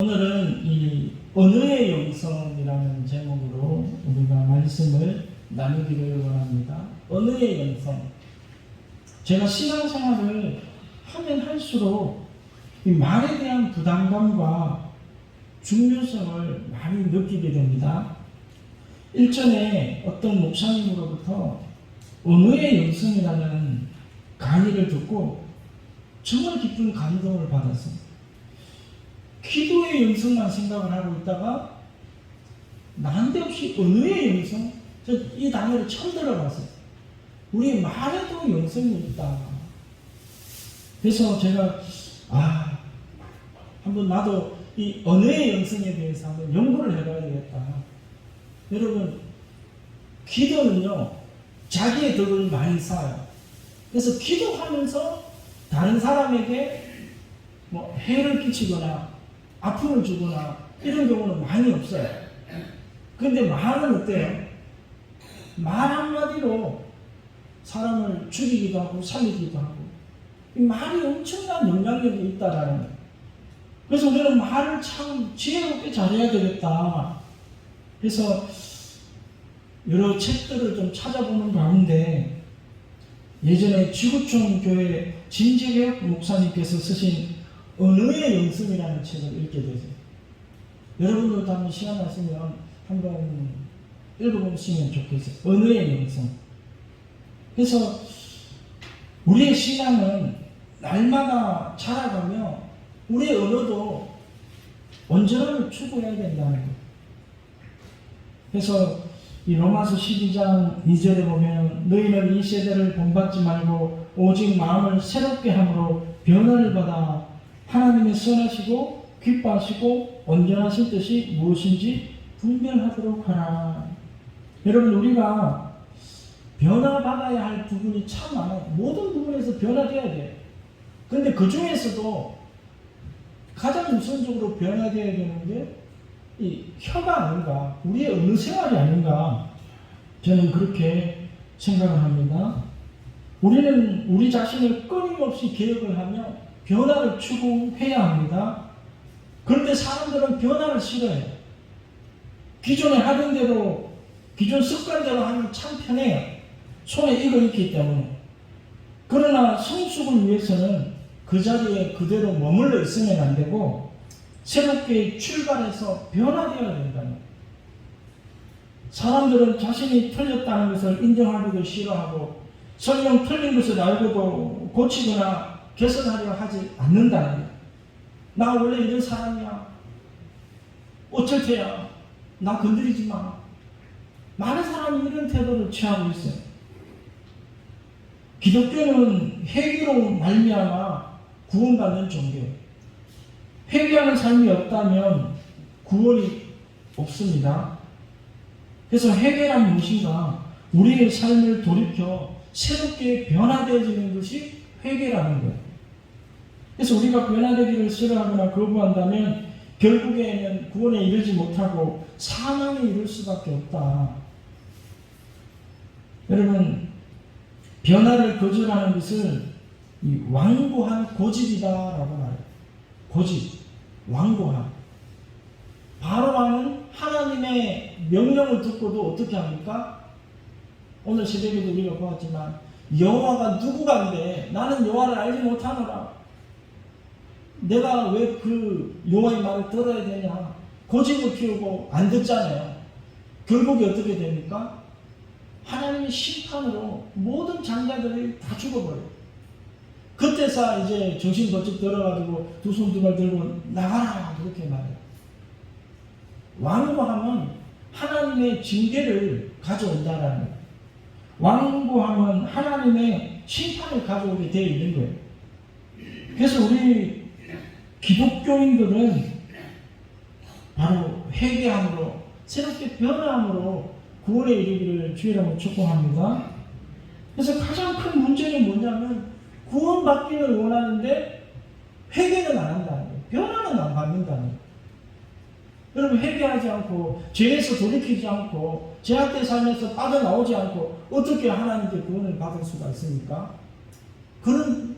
오늘은 이 언어의 영성이라는 제목으로 우리가 말씀을 나누기를 원합니다. 언어의 영성. 제가 신앙생활을 하면 할수록 이 말에 대한 부담감과 중요성을 많이 느끼게 됩니다. 일전에 어떤 목사님으로부터 언어의 영성이라는 강의를 듣고 정말 깊은 감동을 받았습니다. 기도의 영성만 생각을 하고 있다가 난데없이 언어의 영성? 저 이 단어를 처음 들어봤어요. 우리 말에도 영성이 있다. 그래서 제가 한번 나도 이 언어의 영성에 대해서 한번 연구를 해봐야 되겠다. 여러분, 기도는요 자기의 덕을 많이 쌓아요. 그래서 기도하면서 다른 사람에게 해를 끼치거나 아픔을 주거나 이런 경우는 많이 없어요. 그런데 말은 어때요? 말 한마디로 사람을 죽이기도 하고 살리기도 하고, 이 말이 엄청난 영향력이 있다라는 거예요. 그래서 우리는 말을 참 지혜롭게 잘해야 되겠다. 그래서 여러 책들을 좀 찾아보는 가운데 예전에 지구촌 교회 진재혁 목사님께서 쓰신 언어의 영성이라는 책을 읽게 되세요. 여러분들도 한번 시간 나시면 한번 읽어보시면 좋겠어요. 언어의 영성. 그래서 우리의 신앙은 날마다 자라가며 우리의 언어도 온전함을 추구해야 된다는 거예요. 그래서 이 로마서 12장 2절에 보면 너희는 이 세대를 본받지 말고 오직 마음을 새롭게 함으로 변화를 받아 하나님의 선하시고 기뻐하시고 온전하신 뜻이 무엇인지 분별하도록 하라. 여러분, 우리가 변화받아야 할 부분이 참 많아요. 모든 부분에서 변화되어야 돼요. 그런데 그 중에서도 가장 우선적으로 변화되어야 되는 게 이 혀가 아닌가, 우리의 언어 생활이 아닌가, 저는 그렇게 생각을 합니다. 우리는 우리 자신을 끊임없이 개혁을 하며 변화를 추구해야 합니다. 그런데 사람들은 변화를 싫어해요. 기존에 하던 대로, 기존 습관대로 하면 참 편해요. 손에 익어 있기 때문에. 그러나 성숙을 위해서는 그 자리에 그대로 머물러 있으면 안 되고 새롭게 출발해서 변화되어야 된다는 거예요. 사람들은 자신이 틀렸다는 것을 인정하기도 싫어하고 설령 틀린 것을 알고도 고치거나 개선하려 하지 않는다는 거예요. 나 원래 이런 사람이야. 어쩔 테야. 나 건드리지 마. 많은 사람이 이런 태도를 취하고 있어요. 기독교는 회개로 말미암아 구원받는 종교예요. 회개하는 삶이 없다면 구원이 없습니다. 그래서 회개란 무엇인가? 우리의 삶을 돌이켜 새롭게 변화되어지는 것이 회개라는 거예요. 그래서 우리가 변화되기를 싫어하거나 거부한다면 결국에는 구원에 이르지 못하고 사망에 이를 수밖에 없다. 여러분, 변화를 거절하는 것을 이 완고한 고집이다라고 말해요. 고집, 완고함. 바로왕은 하나님의 명령을 듣고도 어떻게 합니까? 오늘 새벽에도 우리가 보았지만 여호와가 누구간데 나는 여호와를 알지 못하노라. 내가 왜 그 여호와의 말을 들어야 되냐? 고집을 피우고 안 듣잖아요. 결국에 어떻게 됩니까? 하나님의 심판으로 모든 장자들이 다 죽어버려요. 그때서 이제 정신 번쩍 들어가지고 두 손 두 발 들고 나가라 그렇게 말해요. 완고함은 하나님의 징계를 가져온다라는 거예요. 완고함은 하나님의 심판을 가져오게 되어 있는 거예요. 그래서 우리 기독교인들은 바로 회개함으로 새롭게 변화함으로 구원에 이르기를 주의라고 축복합니다. 그래서 가장 큰 문제는 뭐냐면 구원받기를 원하는데 회개는 안 한다는 거예요. 변화는 안 받는다는 거예요. 여러분, 회개하지 않고 죄에서 돌이키지 않고 죄악된 삶에서 빠져나오지 않고 어떻게 하나님께 구원을 받을 수가 있습니까? 그런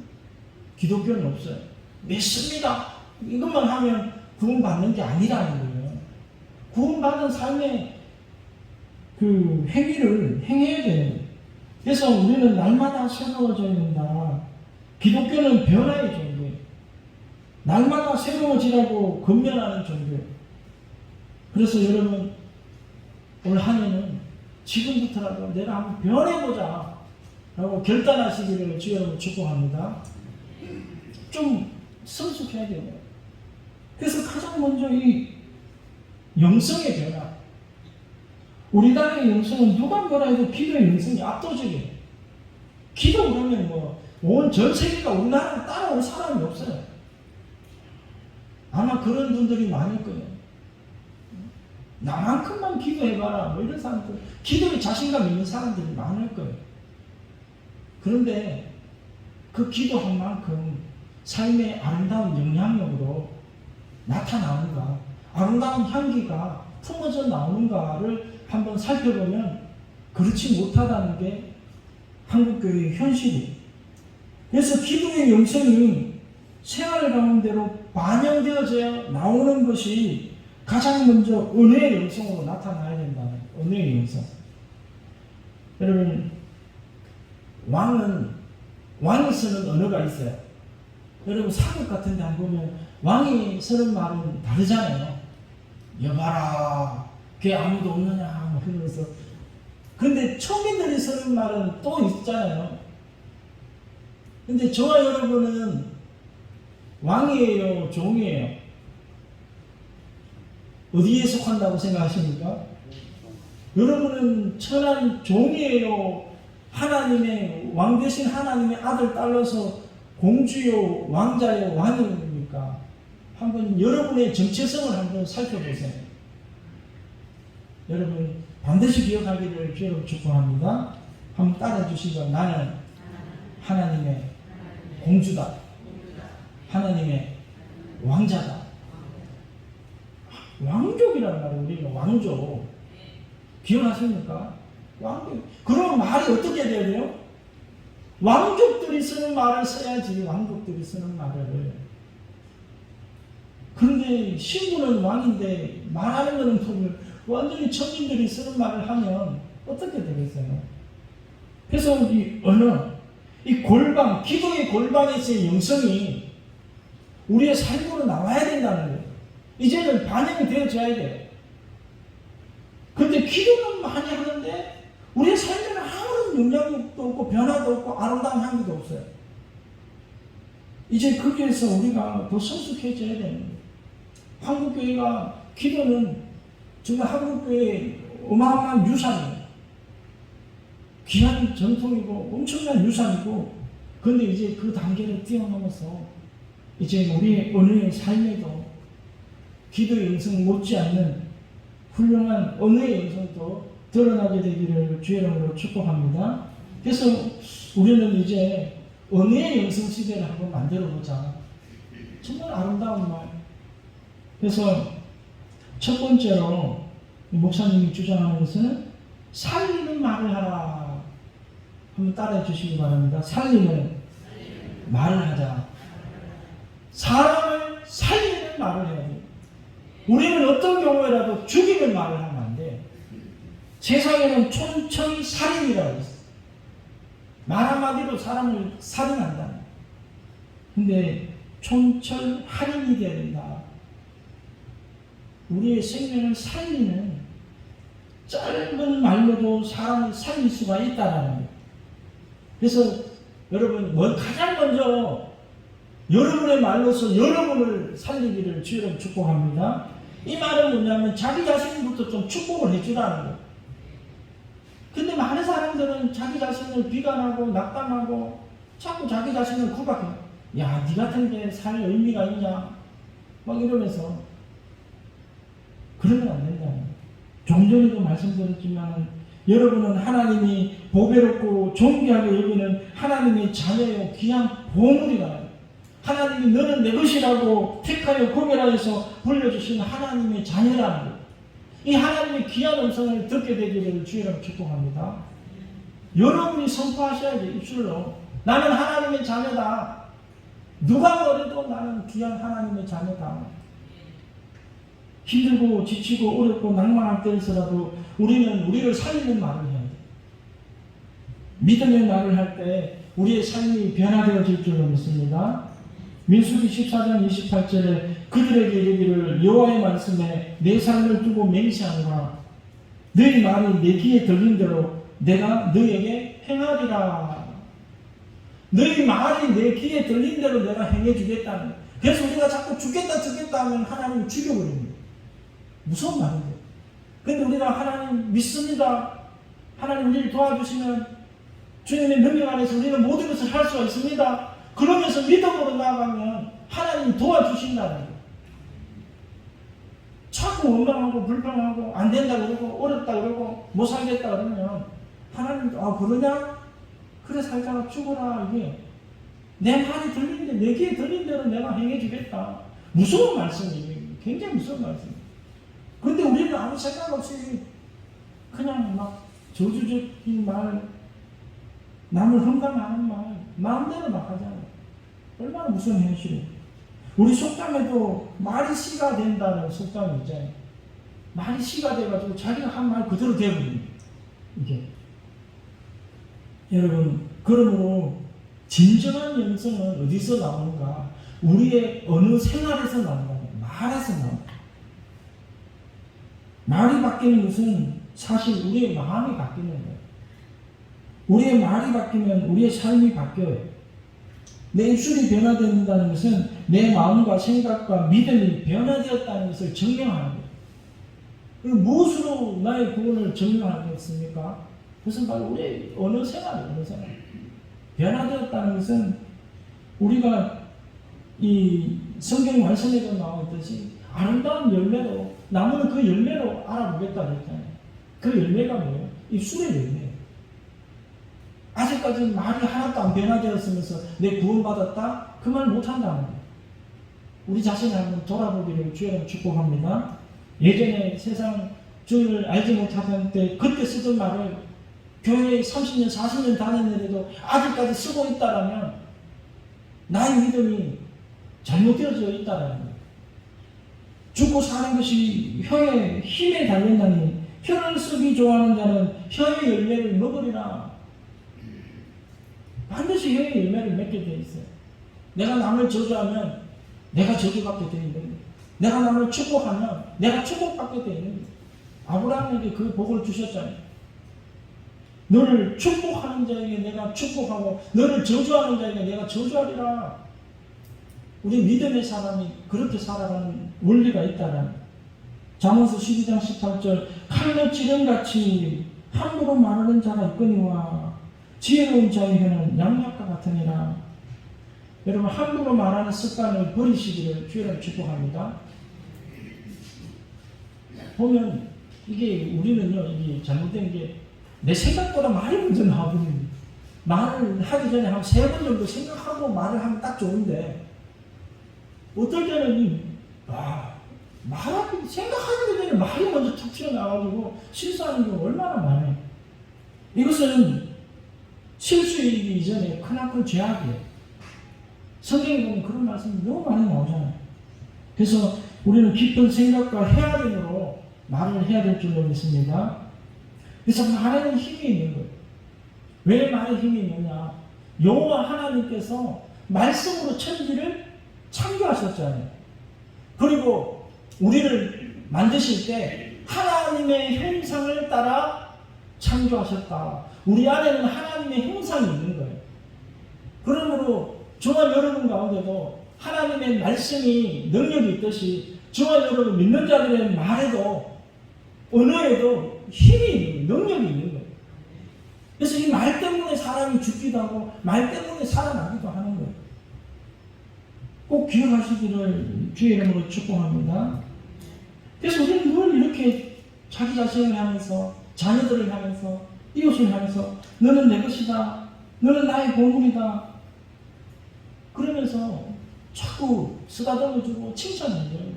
기독교는 없어요. 믿습니다. 이것만 하면 구원받는 게 아니라는 거예요. 구원받은 삶의 그 행위를 행해야 돼요. 그래서 우리는 날마다 새로워져야 된다. 기독교는 변화의 종교예요. 날마다 새로워지라고 권면하는 종교예요. 그래서 여러분 올 한 해는 지금부터라도 내가 한번 변해보자 라고 결단하시기를 주여 축복합니다. 좀 성숙해야 돼요. 그래서 가장 먼저 이 영성의 변화. 우리나라의 영성은 누가 뭐라 해도 기도의 영성이 압도적이에요. 기도 그러면 뭐 온 전 세계가 우리나라를 따라올 사람이 없어요. 아마 그런 분들이 많을 거예요. 나만큼만 기도해봐라 뭐 이런 사람들, 기도에 자신감 있는 사람들이 많을 거예요. 그런데 그 기도한 만큼 삶의 아름다운 영향력으로 나타나는가, 아름다운 향기가 품어져 나오는가를 한번 살펴보면 그렇지 못하다는 게 한국교회의 현실이에요. 그래서 기도의 영성이 생활 가운데로 반영되어져 나오는 것이 가장 먼저 은혜의 영성으로 나타나야 된다는 거예요. 은혜의 영성. 여러분, 왕이 쓰는 언어가 있어요. 여러분 사극 같은 데 한번 보면 왕이 쓰는 말은 다르잖아요. 여봐라, 걔 아무도 없느냐 뭐 그러면서. 근데 초민들이 쓰는 말은 또 있잖아요. 근데 저와 여러분은 왕이에요, 종이에요? 어디에 속한다고 생각하십니까? 여러분은 천한 종이에요? 하나님의 왕 대신 하나님의 아들 딸로서 공주요, 왕자요, 왕입니까? 한번 여러분의 정체성을 한번 살펴보세요. 여러분 반드시 기억하기를 주여 축복합니다. 한번 따라해 주시죠. 나는 하나님의 공주다. 하나님의 왕자다. 왕족이라는 말이에요. 우리는 왕족. 기억하십니까? 왕족. 그럼 말이 어떻게 돼야 돼요? 왕족들이 쓰는 말을 써야지. 왕족들이 쓰는 말을. 그런데 신부는 왕인데 말하는 것은 완전히 천민들이 쓰는 말을 하면 어떻게 되겠어요? 그래서 이 언어, 이 골방, 기도의 골방에서의 영성이 우리의 삶으로 나와야 된다는 거예요. 이제는 반영이 되어져야 돼요. 그런데 기도는 많이 하는데 우리의 삶에는 아무런 영향력도 없고 변화도 없고 아름다운 향기도 없어요. 이제 거기에서 우리가 더 성숙해져야 되는 거예요. 한국교회가 기도는 정말 한국교회의 어마어마한 유산이에요. 귀한 전통이고 엄청난 유산이고, 그런데 이제 그 단계를 뛰어넘어서 이제 우리의 언어의 삶에도 기도의 영성 못지않는 훌륭한 언어의 영성도 드러나게 되기를 주의 이름으로 축복합니다. 그래서 우리는 이제 언어의 영성 시대를 한번 만들어보자. 정말 아름다운 말. 그래서 첫 번째로 목사님이 주장하는 것은 살리는 말을 하라. 한번 따라해 주시기 바랍니다. 살리는 말을 하자. 사람을 살리는 말을 해야 돼요. 우리는 어떤 경우에라도 죽이는 말을 하면 안 돼요. 세상에는 촌철 살인이라고 있어요. 말 한마디로 사람을 살인한다. 근데 촌철 할인이 되어야 된다. 우리의 생명을 살리는 짧은 말로도 사람을 살릴 수가 있다는 거예요. 그래서 여러분, 가장 먼저 여러분의 말로서 여러분을 살리기를 주여 축복합니다. 이 말은 뭐냐면 자기 자신부터 좀 축복을 해주라는 거예요. 근데 많은 사람들은 자기 자신을 비관하고 낙담하고 자꾸 자기 자신을 구박해요. 야, 니 같은 게 살 의미가 있냐? 막 이러면서. 그러면 안 된다는 거예요. 좀 전에도 말씀드렸지만 여러분은 하나님이 보배롭고 존귀하게 여기는 하나님의 자녀요, 귀한 보물이다. 하나님이 너는 내 것이라고 택하여 구별하여서 불려주신 하나님의 자녀라는 거예요. 이 하나님의 귀한 음성을 듣게 되기를 주의로 축복합니다. 여러분이 선포하셔야지, 입술로. 나는 하나님의 자녀다. 누가 뭐래도 나는 귀한 하나님의 자녀다. 힘들고 지치고 어렵고 낭만할 때에서라도 우리는 우리를 살리는 말을 해야 돼. 믿음의 말을 할 때 우리의 삶이 변화되어질 줄로 믿습니다. 민수기 14장 28절에 그들에게 이르기를 여호와의 말씀에 내 삶을 두고 맹세하노라. 너희 말이 내 귀에 들린 대로 내가 너희에게 행하리라. 너희 말이 내 귀에 들린 대로 내가 행해주겠다는 거예요. 그래서 우리가 자꾸 죽겠다 하면 하나님이 죽여버립니다. 무서운 말인데. 근데 우리가 하나님 믿습니다. 하나님 우리를 도와주시면 주님의 능력 안에서 우리는 모든 것을 할 수가 있습니다. 그러면서 믿음으로 나아가면 하나님이 도와주신다는 거예요. 자꾸 원망하고 불평하고 안 된다 그러고 어렵다 그러고 못 살겠다 그러면 하나님 그러냐? 그래 살다가 죽어라. 이게 내 말이 들리는데 내 귀에 들린 대로 내가 행해주겠다. 무서운 말씀이에요. 굉장히 무서운 말씀이에요. 근데 우리는 아무 생각 없이 그냥 막 저주적인 말, 남을 험담하는 말 마음대로 막 하잖아요. 얼마나 무서운 현실이에요. 우리 속담에도 말이 씨가 된다는 속담이 있잖아요. 말이 씨가 돼가지고 자기가 한 말 그대로 되어버립니다. 이게 여러분, 그러므로 진정한 영성은 어디서 나오는가? 우리의 어느 생활에서 나온다. 말에서 나온다. 말이 바뀌는 것은 사실 우리의 마음이 바뀌는 거예요. 우리의 말이 바뀌면 우리의 삶이 바뀌어요. 내 입술이 변화된다는 것은 내 마음과 생각과 믿음이 변화되었다는 것을 증명하는 거예요. 그럼 무엇으로 나의 구원을 증명하겠습니까? 그것은 바로 우리의 언어 생활이에요. 언어 생활. 변화되었다는 것은 우리가 이 성경 말씀에도 나오듯이 아름다운 열매로, 나무는 그 열매로 알아보겠다 그랬잖아요. 그 열매가 뭐예요? 입술의 열매예요. 아직까지 말이 하나도 안 변화되었으면서 내 구원받았다? 그 말 못한다는 거예요. 우리 자신을 한번 돌아보기를 주여는 축복합니다. 예전에 세상 주를 알지 못하던 때 그때 쓰던 말을 교회에 30년, 40년 다녔는데도 아직까지 쓰고 있다라면 나의 믿음이 잘못되어져 있다라는 거예요. 죽고 사는 것이 혀의 힘에 달렸나니 혀를 쓰기 좋아하는 자는 혀의 열매를 먹으리라. 반드시 혀의 열매를 맺게 되어 있어요. 내가 남을 저주하면 내가 저주받게 되어 있는 거예요. 내가 남을 축복하면 내가 축복받게 되어 있는 거예요. 아브라함에게 그 복을 주셨잖아요. 너를 축복하는 자에게 내가 축복하고 너를 저주하는 자에게 내가 저주하리라. 우리 믿음의 사람이 그렇게 살아가는 원리가 있다는. 잠언서 12장 18절 칼로 찌름같이 함부로 말하는 자가 있거니와 지혜로운 자의 혀는 양약과 같으니라. 여러분, 함부로 말하는 습관을 버리시기를 주여를 축복합니다. 보면 이게 우리는요, 이게 잘못된 게 내 생각보다 말이 먼저 나와버립니다. 말을 하기 전에 한 3번 정도 생각하고 말을 하면 딱 좋은데 어떨 때는 말하기 생각하기 전에 말이 먼저 툭 튀어나와가지고 실수하는 경우 얼마나 많아요. 이것은 실수이기 이전에 크나큰 죄악이에요. 성경에 보면 그런 말씀이 너무 많이 나오잖아요. 그래서 우리는 깊은 생각과 헤아림으로 말을 해야 될 줄로 믿습니다. 그래서 말에는 힘이 있는 거예요. 왜 말에 힘이 있느냐? 여호와 하나님께서 말씀으로 천지를 창조하셨잖아요. 그리고 우리를 만드실 때 하나님의 형상을 따라 창조하셨다. 우리 안에는 하나님의 형상이 있는 거예요. 그러므로 저와 여러분 가운데도 하나님의 말씀이 능력이 있듯이 저와 여러분 믿는 자들의 말에도 언어에도 힘이 능력이 있는 거예요. 그래서 이 말 때문에 사람이 죽기도 하고 말 때문에 살아나기도 하는 거예요. 꼭 기억하시기를 주의 이름으로 축복합니다. 그래서 우리는 늘 이렇게 자기 자신을 향해서 자녀들을 향해서 이웃을 향해서 너는 내 것이다. 너는 나의 보물이다. 그러면서 자꾸 쓰다듬어주고 칭찬해줘요.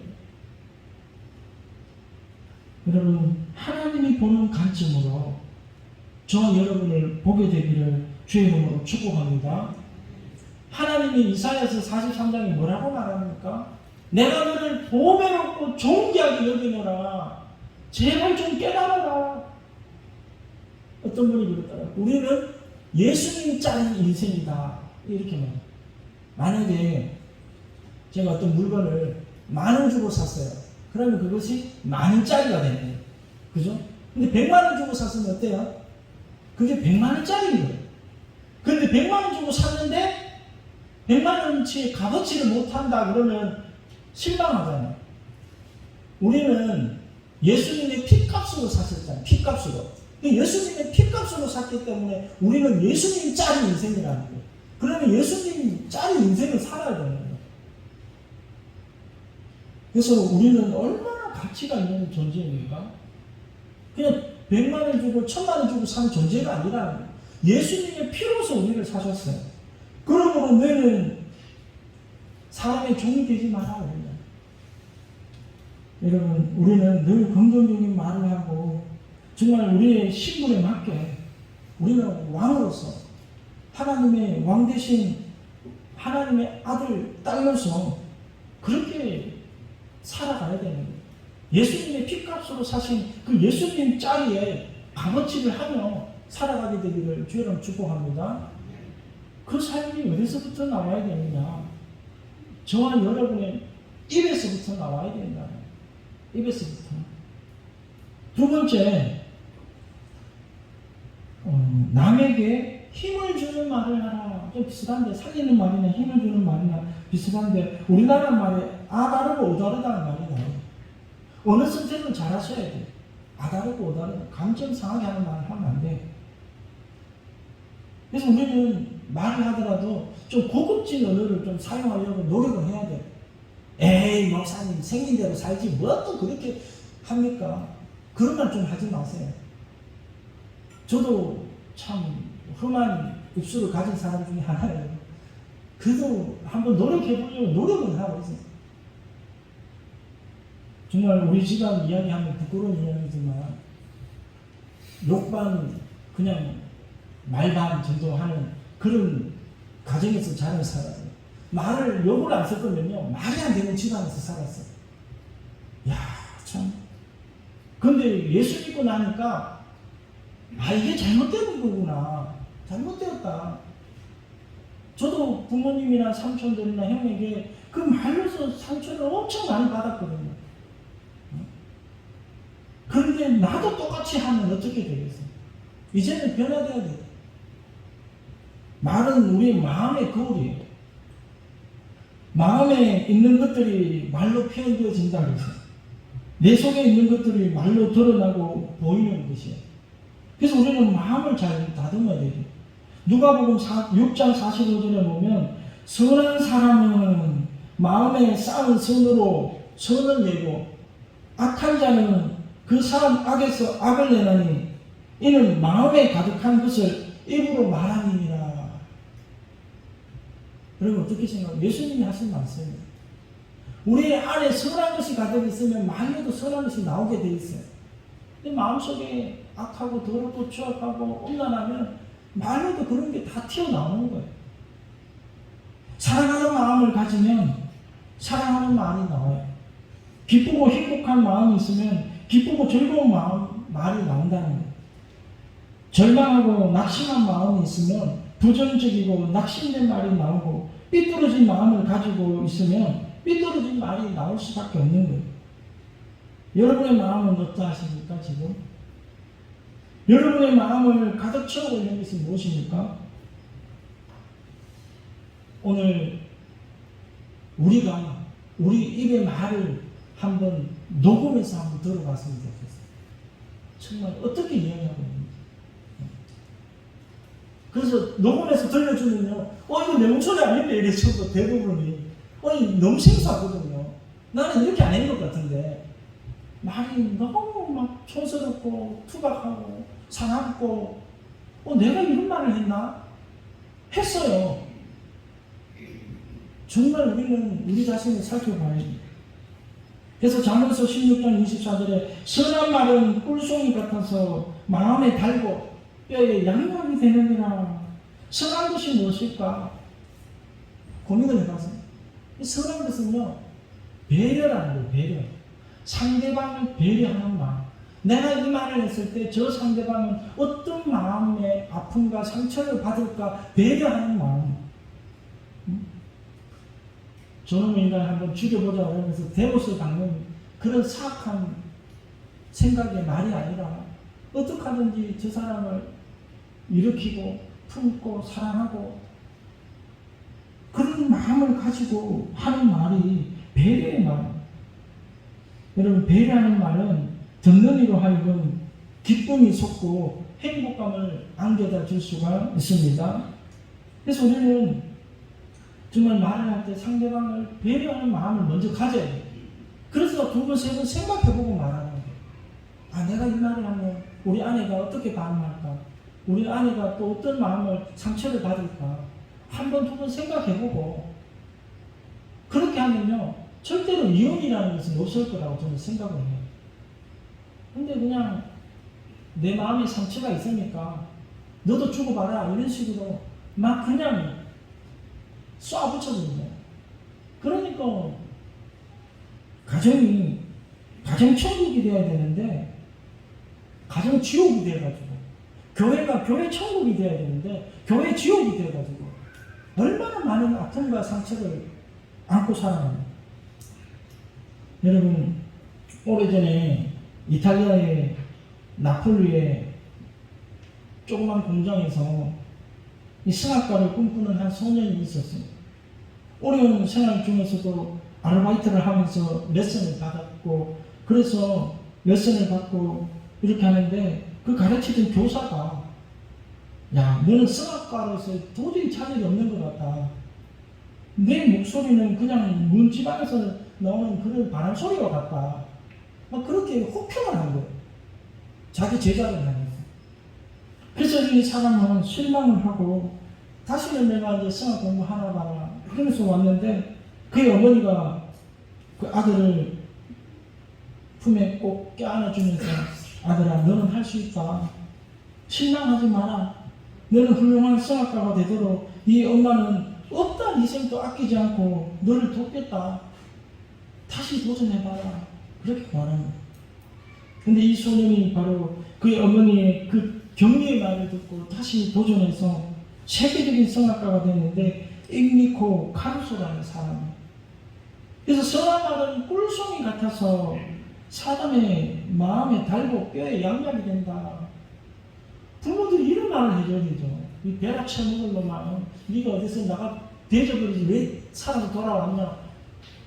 여러분, 하나님이 보는 관점으로 저와 여러분을 보게 되기를 주의 이름으로 축복합니다. 하나님이 이사야서 43장에 뭐라고 말합니까? 내가 너를 보배롭고 존귀하게 여기노라. 제발 좀 깨달아라. 어떤 분이 그랬더라고요. 우리는 예수님 짜리 인생이다. 이렇게 말해요. 만약에 제가 어떤 물건을 10,000원 주고 샀어요. 그러면 그것이 10,000원짜리가 되는 거예요. 그죠? 근데 100만 원 주고 샀으면 어때요? 그게 100만 원짜리인 거예요. 근데 100만 원 주고 샀는데 100만 원치 값어치를 못한다 그러면 실망하잖아요. 우리는 예수님의 피값으로 샀었잖아요. 피값으로. 예수님의 피값으로 샀기 때문에 우리는 예수님 짜리 인생이라는 거예요. 그러면 예수님 짜리 인생을 살아야 되는 거예요. 그래서 우리는 얼마나 가치가 있는 존재입니까? 그냥 100만 원 주고 1,000만 원 주고 산 존재가 아니라 예수님의 피로서 우리를 사셨어요. 그러므로 너희는 사람의 종이 되지 마라. 여러분, 우리는 늘 긍정적인 말을 하고 정말 우리의 신분에 맞게 우리는 왕으로서 하나님의 왕 대신 하나님의 아들, 딸로서 그렇게 살아가야 되는 거예요. 예수님의 피값으로 사신 그 예수님 짜리에 값어치를 하며 살아가게 되기를 주여름 축복합니다. 그 삶이 어디서부터 나와야 되느냐? 저와 여러분의 입에서부터 나와야 된다. 입에서부터. 두 번째, 남에게 힘을 주는 말을 하라. 좀 비슷한데, 살리는 말이나 힘을 주는 말이나 비슷한데, 우리나라 말에 아다르고 오다르다는 말이 나와요. 어느 선택은 잘 하셔야 돼요. 아다르고 오다르다. 감정 상하게 하는 말을 하면 안 돼요. 그래서 우리는 말을 하더라도 좀 고급진 언어를 좀 사용하려고 노력을 해야 돼요. 에이, 목사님 생긴 대로 살지 뭐 또 그렇게 합니까? 그런 말 좀 하지 마세요. 저도 참 험한 입술을 가진 사람 중에 하나예요. 그래도 한번 노력해보려고 노력은 하고 있어요. 정말 우리 집안 이야기하면 부끄러운 이야기지만 욕반 그냥 말반 정도 하는 그런 가정에서 자란 사람이에요. 말을 욕을 안 썼거든요. 말이 안 되는 집안에서 살았어요. 야, 참. 근데 예수 믿고 나니까 이게 잘못된 거구나. 잘못되었다. 저도 부모님이나 삼촌들이나 형에게 그 말로서 상처를 엄청 많이 받았거든요. 그런데 나도 똑같이 하면 어떻게 되겠어요? 이제는 변화돼야 돼요. 말은 우리의 마음의 거울이에요. 마음에 있는 것들이 말로 표현되어진다는 것이에요. 내 속에 있는 것들이 말로 드러나고 보이는 것이에요. 그래서 우리는 마음을 잘 다듬어야 돼요. 누가복음 6장 45절에 보면 선한 사람은 마음에 쌓은 선으로 선을 내고 악한 자는 그 사람 악에서 악을 내나니 이는 마음에 가득한 것을 입으로 말함이니라. 여러분 어떻게 생각해요? 예수님이 하신 말씀이에요. 우리 안에 선한 것이 가득 있으면 말로도 선한 것이 나오게 돼 있어요. 근데 마음속에 악하고 더럽고 추악하고 음란하면 말로도 그런 게 다 튀어나오는 거예요. 사랑하는 마음을 가지면 사랑하는 말이 나와요. 기쁘고 행복한 마음이 있으면 기쁘고 즐거운 말이 나온다는 거예요. 절망하고 낙심한 마음이 있으면 부정적이고 낙심된 말이 나오고 삐뚤어진 마음을 가지고 있으면 삐뚤어진 말이 나올 수밖에 없는 거예요. 여러분의 마음은 어떠하십니까 지금? 여러분의 마음을 가득 채우고 있는 것이 무엇입니까? 오늘 우리가 우리 입의 말을 한번 녹음해서 한번 들어봤으면 좋겠어요. 정말 어떻게 이야기하고 있는지. 그래서 녹음해서 들려주면요, 이거 내 목소리 아닌데 이래 저도 대부분이 너무 생소하거든요. 나는 이렇게 안 한 것 같은데 말이 너무 막 촌스럽고 투박하고 사납고 내가 이런 말을 했나? 했어요. 정말 우리는 우리 자신을 살펴봐야 돼요. 그래서 잠언서 16장 24절에 선한 말은 꿀송이 같아서 마음에 달고 뼈에 양념이 되느니라. 선한 것이 무엇일까? 고민을 해봤어요. 이 선한 것은요, 배려라는 거예요. 배려. 상대방을 배려하는 마음. 내가 이 말을 했을 때 저 상대방은 어떤 마음의 아픔과 상처를 받을까 배려하는 마음. 저놈의 인간을 한번 죽여보자 그러면서 대못을 박는 그런 사악한 생각의 말이 아니라 어떻게 하든지 저 사람을 일으키고 품고 사랑하고 그런 마음을 가지고 하는 말이 배려의 말. 여러분, 배려하는 말은 듣는 이로 하여금 기쁨이 솟고 행복감을 안겨다 줄 수가 있습니다. 그래서 우리는 정말 말을 할 때 상대방을 배려하는 마음을 먼저 가져야 돼요. 그래서 두 번, 세 번 생각해보고 말하는 거예요. 아, 내가 이 말을 하면 우리 아내가 어떻게 반응할까? 우리 아내가 또 어떤 마음을, 상처를 받을까? 한 번, 두 번 생각해보고 그렇게 하면요, 절대로 이혼이라는 것은 없을 거라고 저는 생각을 해요. 근데 그냥 내 마음에 상처가 있으니까 너도 죽어봐라 이런 식으로 막 그냥 쏴붙여버린 거예요. 그러니까 가정이 가정천국이 되어야 되는데 가정지옥이 되어가지고, 교회가 교회 천국이 되어야 되는데 교회 지옥이 되어가지고 얼마나 많은 아픔과 상처를 안고 살아요. 여러분, 오래전에 이탈리아의 나폴리의 조그만 공장에서 이 성악가를 꿈꾸는 한 소년이 있었어요. 어려운 생활 중에서도 아르바이트를 하면서 레슨을 받았고, 그래서 레슨을 받고 이렇게 하는데 그 가르치던 교사가, 야, 너는 성악가로서 도저히 차질이 없는 것 같다. 내 목소리는 그냥 문지방에서 나오는 그런 바람 소리와 같다. 막 그렇게 혹평을 한 거예요. 자기 제자를 향해서. 그래서 이 사람은 실망을 하고 다시는 내가 이제 성악 공부하나 봐라 그러면서 왔는데, 그의 어머니가 그 아들을 품에 꼭 껴안아주면서, 아들아, 너는 할 수 있다. 실망하지 마라. 너는 훌륭한 성악가가 되도록 이 엄마는 없다 희생도 아끼지 않고 너를 돕겠다. 다시 도전해봐라. 그렇게 말하는 거예요. 근데 이 소년이 바로 그의 어머니의 그 격려의 말을 듣고 다시 도전해서 세계적인 성악가가 됐는데, 잉니코 카루소라는 사람이에요. 그래서 선한 말은 꿀송이 같아서 사람의 마음에 달고 뼈에 양약이 된다. 부모들이 이런 말을 해줘야 되죠. 이 벼락 쳐먹을 놈아, 네가 어디서 나가 대접버리지 왜 살아서 돌아왔냐,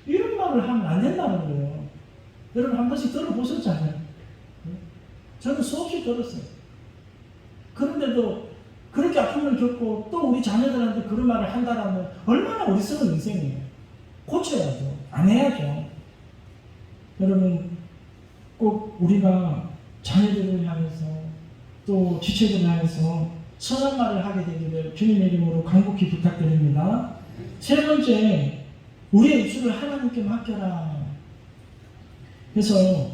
이런 말을 하면 안 된다는 거예요. 여러분 한 번씩 들어보셨잖아요. 저는 수없이 들었어요. 그런데도 그렇게 아픔을 겪고 또 우리 자녀들한테 그런 말을 한다라면 얼마나 어리석은 인생이에요. 고쳐야죠. 안 해야죠. 여러분, 꼭 우리가 자녀들을 향해서 또 지체들을 향해서 선한 말을 하게 되기를 주님의 이름으로 간곡히 부탁드립니다. 세 번째, 우리의 입술을 하나님께 맡겨라. 그래서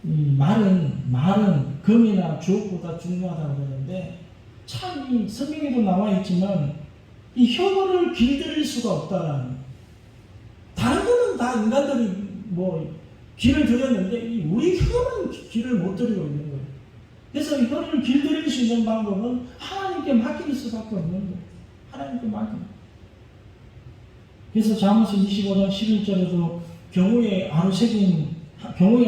이 말은 금이나 주옥보다 중요하다고 그러는데, 참 이 성경에도 나와 있지만 이 혀를 길들일 수가 없다라는. 다른 거는 다 인간들이 뭐 길을 들였는데 이 우리 혀는 길을 못 들이고 있는 거예요. 그래서 이 혀를 길들일 수 있는 방법은 하나님께 맡길 수밖에 없는 거예요. 하나님께 맡기는. 그래서 잠언서 25장 11절에도 경우에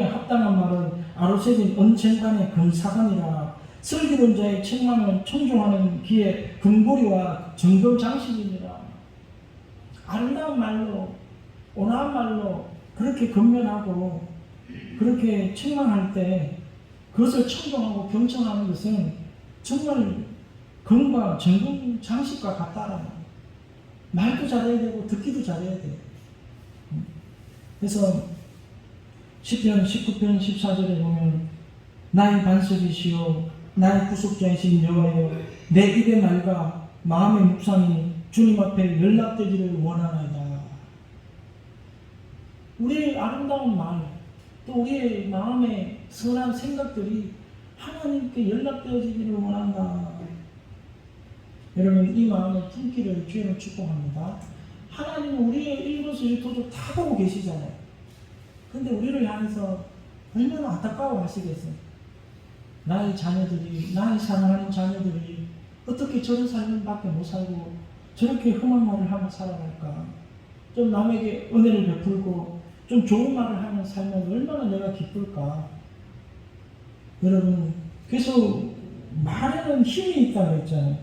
합당한 말은 아로새긴 언쟁간의 금사관이라. 슬기로운 자의 책망은 청종하는 귀의 금고리와 정금장식이니라. 아름다운 말로, 온화한 말로 그렇게 건면하고 그렇게 책망할 때 그것을 청종하고 경청하는 것은 정말 금과 정금장식과 같다라는 거예요. 말도 잘해야 되고 듣기도 잘해야 돼요. 그래서 시편 19편 14절에 보면, 나의 반석이시여 나의 구속자이신 여호와여, 내 입의 말과 마음의 묵상이 주님 앞에 연락되기를 원하나이다. 우리의 아름다운 말, 또 우리의 마음의 선한 생각들이 하나님께 연락되어지기를 원한다. 여러분, 이 마음을 품기를 주님을 축복합니다. 하나님은 우리의 일거수일투족 다 보고 계시잖아요. 근데 우리를 향해서 얼마나 안타까워 하시겠어요. 나의 자녀들이, 나의 사랑하는 자녀들이 어떻게 저런 삶밖에 못 살고 저렇게 험한 말을 하며 살아갈까. 좀 남에게 은혜를 베풀고 좀 좋은 말을 하며 살면 얼마나 내가 기쁠까. 여러분, 그래서 말에는 힘이 있다고 했잖아요.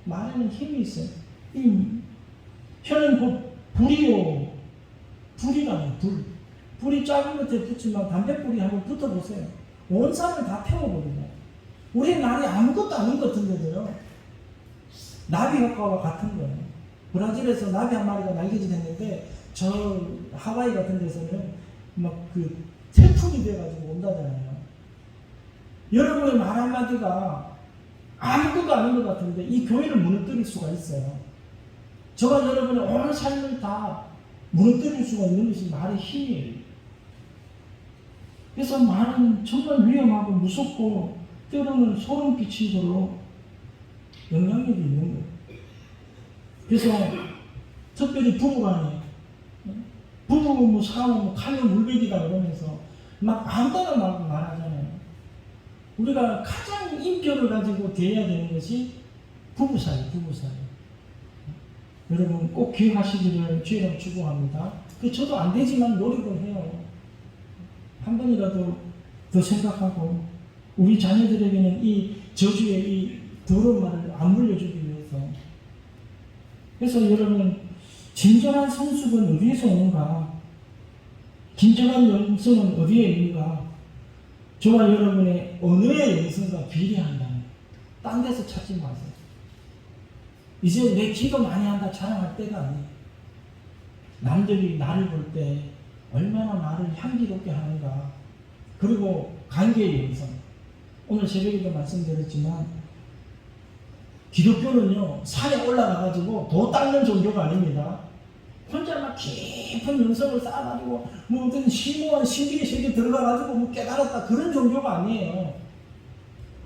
말에는 힘이 있어요. 이 혀는 곧 불이요. 불이라는 불. 불이 작은 것에 붙지만 담뱃불이 한번 붙어보세요. 온 산을 다 태워버리죠. 우리 날이 아무것도 아닌 것 같은데도요. 나비 효과와 같은 거예요. 브라질에서 나비 한 마리가 날개짓 했는데 저 하와이 같은 데서는 막 그 태풍이 돼가지고 온다잖아요. 여러분의 말 한마디가 아무것도 아닌 것 같은데 이 교회를 무너뜨릴 수가 있어요. 저와 여러분의 온 삶을 다 무너뜨릴 수가 있는 것이 말의 힘이에요. 그래서 말은 정말 위험하고 무섭고 때로는 소름 끼치도록 영향력이 있는 거예요. 그래서 특별히 부부간에 부부 뭐 싸움 뭐 칼로 물베기다 그러면서 막 아무거나 막 말하잖아요. 우리가 가장 인격을 가지고 대해야 되는 것이 부부 사이. 여러분 꼭 기억하시기를 주의로 축복합니다. 저도 안 되지만 노력을 해요. 한 번이라도 더 생각하고 우리 자녀들에게는 이 저주의 이 더러운 말을 안 물려주기 위해서. 그래서 여러분 진정한 성숙은 어디에서 오는가? 진정한 영성은 어디에 있는가? 저와 여러분의 언어의 영성과 비례한다는 딴 데서 찾지 마세요. 이제 내 기도 많이 한다 자랑할 때가 아니에요. 남들이 나를 볼 때 얼마나 나를 향기롭게 하는가. 그리고 관계의 영성. 오늘 새벽에도 말씀드렸지만 기독교는요 산에 올라가가지고 도 닦는 종교가 아닙니다. 혼자 막 깊은 영성을 쌓아가지고 뭐 어떤 심오한 신비의 세계에 들어가가지고 뭐 깨달았다 그런 종교가 아니에요.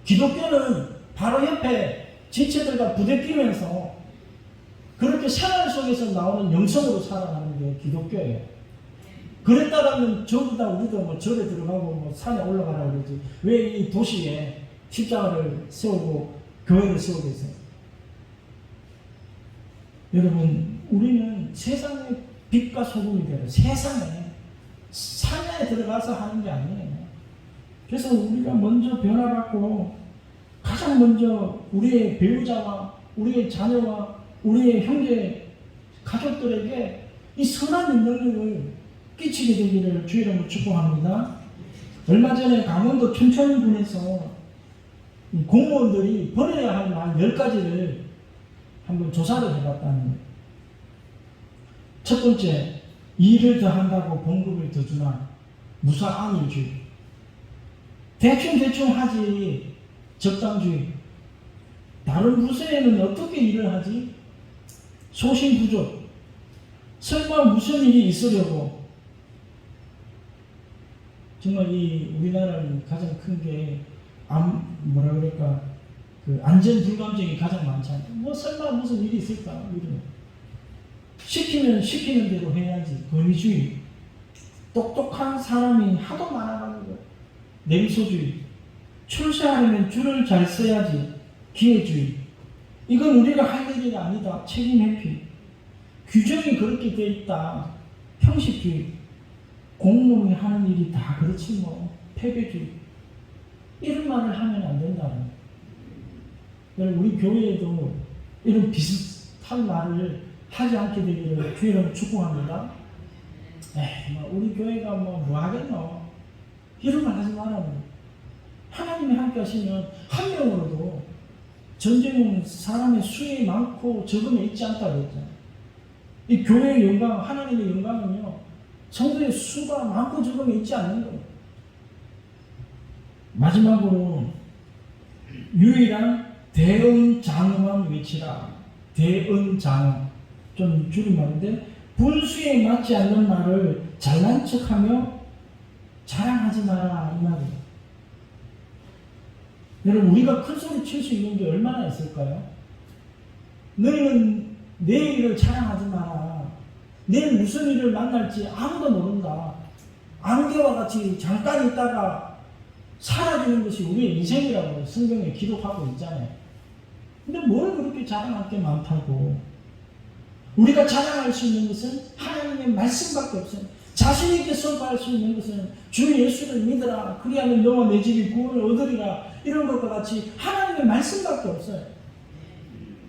기독교는 바로 옆에 지체들과 부대끼면서 그렇게 생활 속에서 나오는 영성으로 살아가는 게 기독교예요. 그랬다라면 전부 다 우리도 뭐 절에 들어가고 뭐 산에 올라가라 그러지. 왜 이 도시에 십자가를 세우고 교회를 세우고 있어요? 여러분, 우리는 세상의 빛과 소금이 되어요. 세상에 산에 들어가서 하는 게 아니에요. 그래서 우리가 먼저 변화받고 가장 먼저 우리의 배우자와 우리의 자녀와 우리의 형제 가족들에게 이 선한 능력을 끼치게 되기를 주의 이름으로 축복합니다. 얼마 전에 강원도 춘천군에서 공무원들이 버려야 할 말 10가지를 한번 조사를 해봤다는 거예요. 첫 번째, 일을 더 한다고 봉급을 더 주나? 무사안일주의. 대충 하지. 적당주의. 다른 부서에는 어떻게 일을 하지? 소신부족. 설마 무슨 일이 있으려고. 정말 이 우리나라는 가장 큰 게 뭐라 그럴까 그 안전 불감증이 가장 많잖아요. 뭐 설마 무슨 일이 있을까 이러면 시키면 시키는 대로 해야지. 권위주의. 똑똑한 사람이 하도 많아가지고 냉소주의. 출세하려면 줄을 잘 써야지. 기회주의. 이건 우리가 할 일이 아니다. 책임 회피. 규정이 그렇게 돼 있다. 형식주의. 공무원이 하는 일이 다 그렇지 뭐. 패배주의. 이런 말을 하면 안 된다는. 여러분 우리 교회에도 이런 비슷한 말을 하지 않게 되기를 주의로 축복합니다. 우리 교회가 뭐 하겠노. 이런 말 하지 말라고. 하나님이 함께 하시면 한 명으로도 전쟁은 사람의 수에 많고 적음에 있지 않다고 했잖아요. 이 교회의 영광, 하나님의 영광은요 성도의 수가 많고 적음에 있지 않는 거예요. 마지막으로 유일한 대언장엄한 외치라. 대언장엄. 좀 줄임말인데 분수에 맞지 않는 말을 잘난 척하며 자랑하지 마라 이 말이에요. 여러분 우리가 큰 소리 칠 수 있는 게 얼마나 있을까요? 너희는 내 일을 자랑하지 마라. 내일 무슨 일을 만날지 아무도 모른다. 안개와 같이 잠깐 있다가 사라지는 것이 우리의 인생이라고 성경에 기록하고 있잖아요. 근데 뭘 그렇게 자랑할 게 많다고. 우리가 자랑할 수 있는 것은 하나님의 말씀밖에 없어요. 자신 있게 선포할 수 있는 것은 주 예수를 믿으라. 그리하면 너와 내 집이 구원을 얻으리라. 이런 것과 같이 하나님의 말씀밖에 없어요.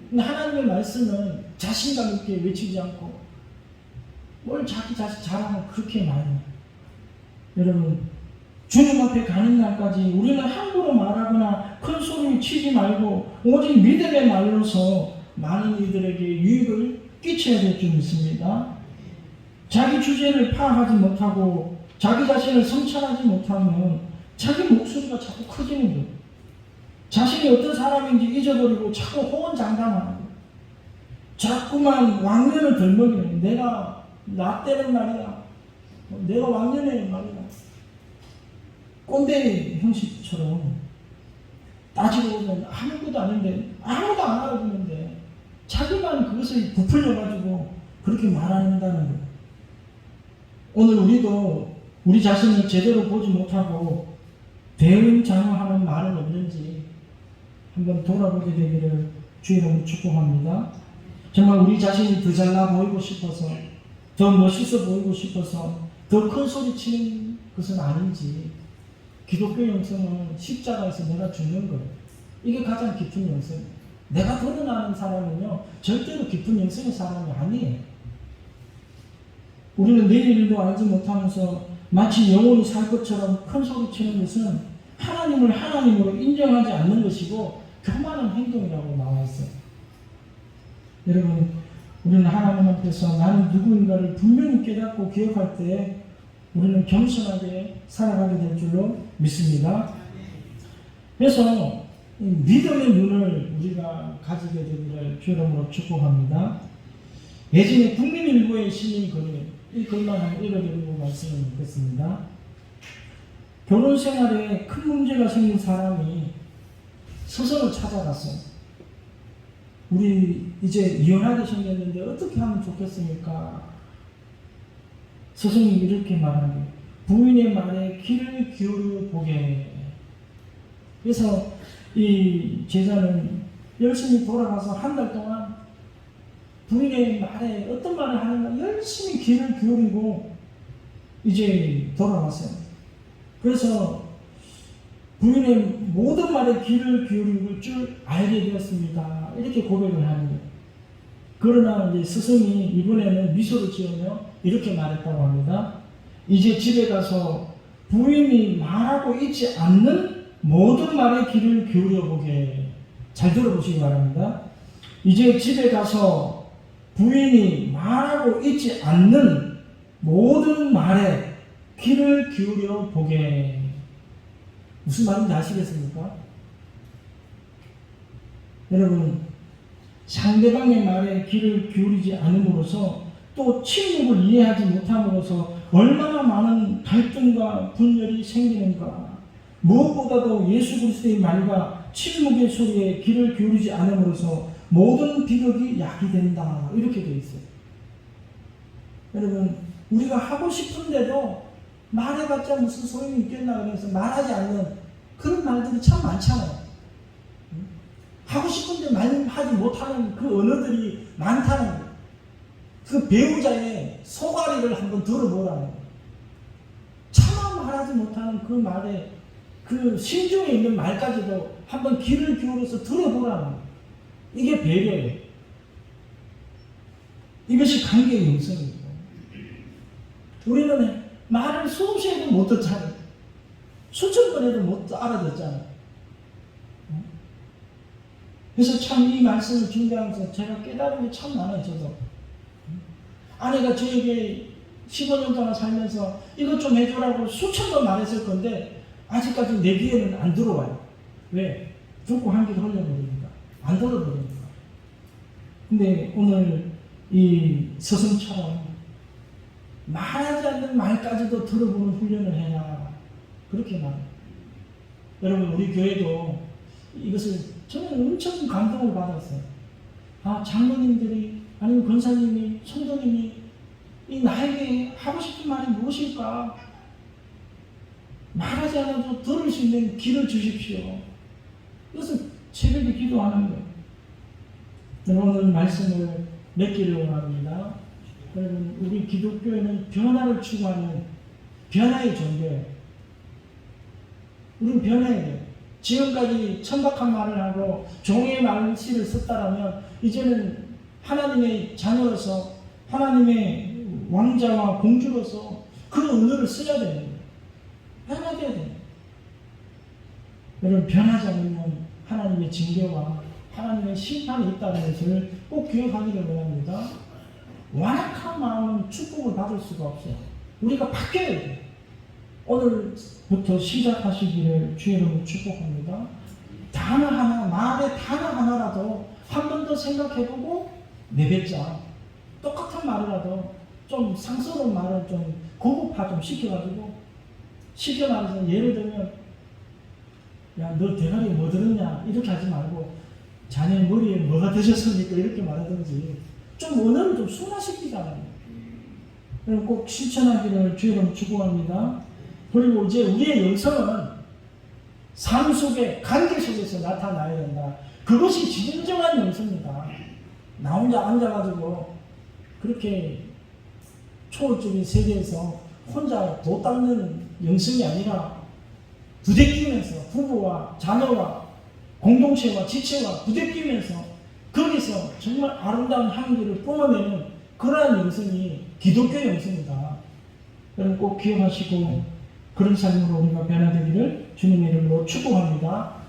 근데 하나님의 말씀은 자신감 있게 외치지 않고 뭘 자기 자신 자랑을 그렇게 많이 해요. 여러분, 주님 앞에 가는 날까지 우리는 함부로 말하거나 큰 소리 치지 말고 오직 믿음의 말로서 많은 이들에게 유익을 끼쳐야 될 줄 믿습니다. 자기 주제를 파악하지 못하고 자기 자신을 성찰하지 못하면 자기 목소리가 자꾸 커지는 거예요. 자신이 어떤 사람인지 잊어버리고 자꾸 호언장담하는 거예요. 자꾸만 왕년을 덜먹이는, 내가 나 때는 말이야, 내가 왕년에 말이야, 꼰대 형식처럼 따지고 보면 아무것도 아닌데, 아무도 안 알아주는데 자기만 그것을 부풀려가지고 그렇게 말한다는 거예요. 오늘 우리도 우리 자신을 제대로 보지 못하고 대응장어하는 말은 없는지 한번 돌아보게 되기를 주의 이름으로 축복합니다. 정말 우리 자신이 더 잘나 보이고 싶어서, 더 멋있어 보이고 싶어서 더 큰 소리 치는 것은 아닌지, 기독교 영성은 십자가에서 내가 죽는 거예요. 이게 가장 깊은 영성이에요. 내가 드러나는 사람은요, 절대로 깊은 영성의 사람이 아니에요. 우리는 내일도 알지 못하면서 마치 영혼이 살 것처럼 큰 소리 치는 것은 하나님을 하나님으로 인정하지 않는 것이고 교만한 행동이라고 나와 있어요. 여러분, 우리는 하나님 앞에서 나는 누구인가를 분명히 깨닫고 기억할 때 우리는 겸손하게 살아가게 될 줄로 믿습니다. 그래서 믿음의 눈을 우리가 가지게 되기를 주 이름으로 축복합니다. 예전에 국민일보의 시민글이 이 글만 한 읽어드리고 말씀을 듣겠습니다. 결혼 생활에 큰 문제가 생긴 사람이 서성을 찾아갔어요. 우리 이제 이혼하게 생겼는데 어떻게 하면 좋겠습니까? 스승이 이렇게 말하는, 부인의 말에 귀를 기울여 보게. 그래서 이 제자는 열심히 돌아가서 한 달 동안 부인의 말에 어떤 말을 하는가 열심히 귀를 기울이고 이제 돌아왔어요. 그래서 부인의 모든 말에 귀를 기울일 줄 알게 되었습니다. 이렇게 고백을 하는 거예요. 그러나 이제 스승이 이번에는 미소를 지으며 이렇게 말했다고 합니다. 이제 집에 가서 부인이 말하고 있지 않는 모든 말에 귀를 기울여 보게. 잘 들어보시기 바랍니다. 이제 집에 가서 부인이 말하고 있지 않는 모든 말에 귀를 기울여 보게. 무슨 말인지 아시겠습니까? 여러분, 상대방의 말에 귀를 기울이지 않음으로써 또 침묵을 이해하지 못함으로써 얼마나 많은 갈등과 분열이 생기는가. 무엇보다도 예수 그리스도의 말과 침묵의 소리에 귀를 기울이지 않음으로써 모든 비극이 야기된다. 이렇게 되어 있어요. 여러분, 우리가 하고 싶은데도 말해봤자 무슨 소용이 있겠나 그래서 말하지 않는 그런 말들이 참 많잖아요. 하고 싶은데 말하지 못하는 그 언어들이 많다는 거예요. 그 배우자의 소가리를 한번 들어보라는 거예요. 차마 말하지 못하는 그 말에 그 심중에 있는 말까지도 한번 귀를 기울여서 들어보라는 거예요. 이게 배려예요. 이것이 관계의 영성입니다. 우리는 말을 수없이 해도 못 듣잖아요. 수천 번 해도 못 알아듣잖아요. 그래서 참 이 말씀을 준비하면서 제가 깨달은 게 참 많아요. 저도 아내가 저에게 15년 동안 살면서 이것 좀 해주라고 수천 번 말했을 건데 아직까지 내 귀에는 안 들어와요. 왜? 듣고 한 귀로 흘려버리니까. 안 들어버리니까. 근데 오늘 이 스승처럼 말하지 않는 말까지도 들어보는 훈련을 해야 그렇게 말해요. 여러분, 우리 교회도 이것을 저는 엄청 감동을 받았어요. 아, 장로님들이 아니면 권사님이, 성도님이 이 나에게 하고 싶은 말이 무엇일까? 말하지 않아도 들을 수 있는 귀를 주십시오. 이것은 새벽에 기도하는 거예요. 오늘 말씀을 맺기를 원합니다. 여러분, 우리 기독교회는 변화를 추구하는 변화의 종교예요. 우리는 변해야 돼요. 지금까지 천박한 말을 하고 종의 말씨를 썼다라면 이제는 하나님의 자녀로서 하나님의 왕자와 공주로서 그 언어를 써야 되는 거예요. 변화돼야 돼요. 여러분, 변하지 않으면 하나님의 징계와 하나님의 심판이 있다는 것을 꼭 기억하기를 원합니다. 완악한 마음은 축복을 받을 수가 없어요. 우리가 바뀌어야 돼요. 오늘부터 시작하시기를 주의 이름으로 축복합니다. 단어 하나, 말의 단어 하나라도 한 번 더 생각해보고 내뱉자. 똑같은 말이라도 좀 상스러운 말을 좀 고급화 좀 시켜가지고 쉽게 말해서 예를 들면 야, 너 대가리에 뭐 들었냐 이렇게 하지 말고 자네 머리에 뭐가 드셨습니까 이렇게 말하든지 좀 언어를 좀 순화시키자는 거예요. 꼭 실천하기를 주의 이름으로 축복합니다. 그리고 이제 우리의 영성은 삶 속에 관계 속에서 나타나야 된다. 그것이 진정한 영성이다. 나 혼자 앉아가지고 그렇게 초월적인 세계에서 혼자 도 닦는 영성이 아니라 부대끼면서 부부와 자녀와 공동체와 지체와 부대끼면서 거기서 정말 아름다운 향기를 뿜어내는 그러한 영성이 기독교 영성이다. 여러분 꼭 기억하시고 그런 삶으로 우리가 변화되기를 주님의 이름으로 축복합니다.